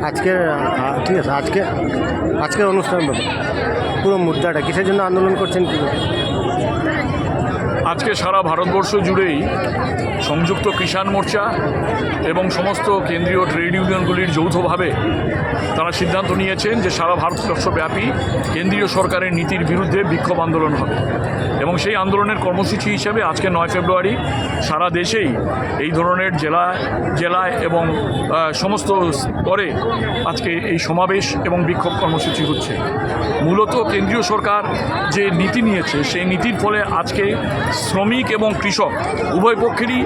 আজকের ঠিক আছে, আজকের অনুষ্ঠান পুরো মুদ্রাটা কিসের জন্য আন্দোলন করছেন কি? আজকে সারা ভারতবর্ষ জুড়েই সংযুক্ত কিষাণ মোর্চা এবং সমস্ত কেন্দ্রীয় ট্রেড ইউনিয়নগুলির যৌথভাবে তারা সিদ্ধান্ত নিয়েছেন যে সারা ভারতবর্ষব্যাপী কেন্দ্রীয় সরকারের নীতির বিরুদ্ধে বিক্ষোভ আন্দোলন হবে এবং সেই আন্দোলনের কর্মসূচি হিসেবে আজকে 9 ফেব্রুয়ারি সারা দেশেই এই ধরনের জেলায় এবং সমস্ত স্তরে আজকে এই সমাবেশ এবং বিক্ষোভ কর্মসূচি হচ্ছে। মূলত কেন্দ্রীয় সরকার যে নীতি নিয়েছে সেই নীতির ফলে আজকে শ্রমিক এবং কৃষক উভয় পক্ষেরই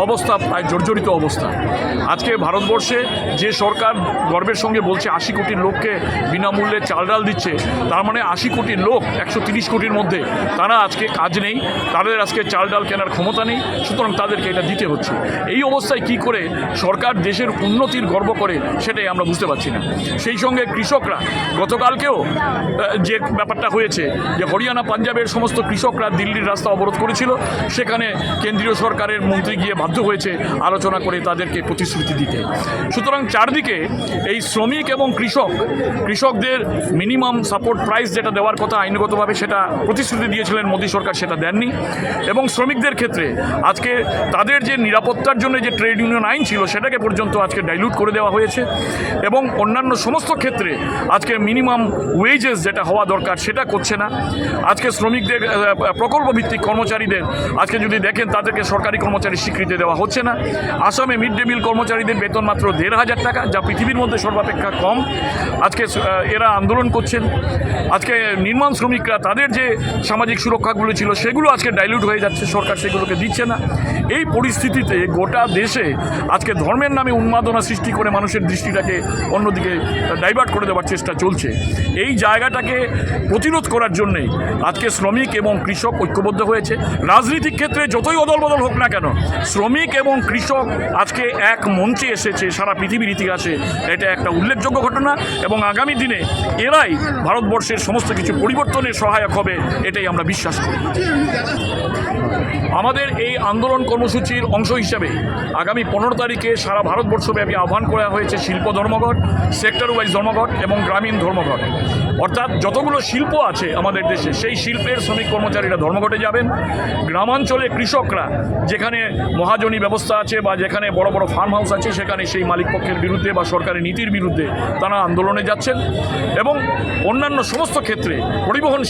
অবস্থা প্রায় জর্জরিত অবস্থা। আজকে ভারতবর্ষে যে সরকার গর্বের সঙ্গে বলছে 80 কোটি লোককে বিনামূল্যে চাল ডাল দিচ্ছে, তার মানে 80 কোটি লোক 130 কোটির মধ্যে তারা আজকে কাজ নেই, তাদের আজকে চাল ডাল কেনার ক্ষমতা নেই, সুতরাং তাদেরকে এটা দিতে হচ্ছে। এই অবস্থায় কি করে সরকার দেশের উন্নতির গর্ব করে সেটাই আমরা বুঝতে পারছি না। সেই সঙ্গে কৃষকরা গতকালকেও যে ব্যাপারটা হয়েছে যে হরিয়ানা পাঞ্জাবের সমস্ত কৃষকরা দিল্লির রাস্তা অবরোধ করেছিল, সেখানে কেন্দ্রীয় সরকারের মন্ত্রী গিয়ে বাধ্য হয়েছে আলোচনা করে তাদেরকে প্রতিশ্রুতি দিতে। সুতরাং চারদিকে এই শ্রমিক এবং কৃষকদের মিনিমাম সাপোর্ট প্রাইস যেটা দেওয়ার কথা আইনগতভাবে সেটা প্রতিশ্রুতি দিয়েছিলেন মোদী সরকার, সেটা দেননি। এবং শ্রমিকদের ক্ষেত্রে আজকে তাদের যে নিরাপত্তার জন্য যে ট্রেড ইউনিয়ন আইন ছিল সেটাকে পর্যন্ত আজকে ডাইলুট করে দেওয়া হয়েছে এবং অন্যান্য সমস্ত ক্ষেত্রে আজকে মিনিমাম ওয়েজেস যেটা হওয়া দরকার সেটা করছে না। আজকে শ্রমিকদের প্রকল্প ভিত্তিক কর্মচারীদের আজকে যদি দেখেন তাদেরকে সরকারি কর্মচারী স্বীকৃতি দেওয়া হচ্ছে না। আসামে মিড ডে মিল কর্মচারীদের বেতন মাত্র 1,500 টাকা, যা পৃথিবীর মধ্যে সর্বাপেক্ষা কম। আজকে এরা আন্দোলন করছেন। আজকে নির্মাণ শ্রমিকরা তাদের যে সামাজিক সুরক্ষাগুলো ছিল সেগুলো আজকে ডাইলুট হয়ে যাচ্ছে, সরকার সেগুলোকে দিচ্ছে না। এই পরিস্থিতিতে গোটা দেশে আজকে ধর্মের নামে উন্মাদনা সৃষ্টি করে মানুষের দৃষ্টিটাকে অন্যদিকে ডাইভার্ট করে দেওয়ার চেষ্টা চলছে। এই জায়গাটাকে প্রতিরোধ করার জন্যেই আজকে শ্রমিক এবং কৃষক ঐক্যবদ্ধ হয়েছে। রাজনীতিক ক্ষেত্রে যতই অদল বদল হোক না কেন, শ্রমিক এবং কৃষক আজকে এক মঞ্চে এসেছে সারা পৃথিবীর ইতিহাসে। এটা একটা উল্লেখযোগ্য ঘটনা এবং আগামী দিনে এরাই ভারতবর্ষের সমস্ত কিছু পরিবর্তনের সহায়ক হবে, এটাই আমরা বিশ্বাস করি। আমাদের এই আন্দোলন কর্মসূচির অংশ হিসাবে আগামী 15 তারিখে সারা ভারতবর্ষব্যাপী আহ্বান করা হয়েছে শিল্প ধর্মঘট, সেক্টর ওয়াইজ ধর্মঘট এবং গ্রামীণ ধর্মঘট। অর্থাৎ যতগুলো শিল্প আছে আমাদের দেশে সেই শিল্পের শ্রমিক কর্মচারীরা ধর্মঘটে যাবেন। গ্রামাঞ্চলে কৃষকরা যেখানে মহাজনী ব্যবস্থা আছে বা যেখানে বড় বড় ফার্ম হাউস আছে সেখানে সেই মালিকপক্ষের বিরুদ্ধে বা সরকারি নীতির বিরুদ্ধে তারা আন্দোলনে যাচ্ছেন। এবং অন্যান্য সমস্ত ক্ষেত্রে পরিবহন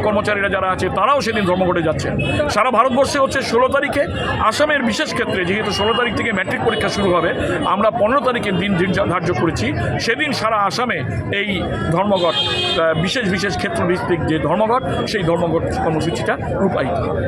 কর্মচারীরা যারা আছে তারাও সেদিন ধর্মঘটে যাচ্ছেন। সারা ভারতবর্ষে হচ্ছে 16 তারিখে। আসামের বিশেষ ক্ষেত্রে যেহেতু 16 তারিখ থেকে ম্যাট্রিক পরীক্ষা শুরু হবে, আমরা 15 তারিখের দিন ধার্য করেছি। সেদিন সারা আসামে এই ধর্মঘট, বিশেষ ক্ষেত্রভিত্তিক যে ধর্মঘট, সেই ধর্মঘট কর্মসূচিটা রূপায়িত হবে।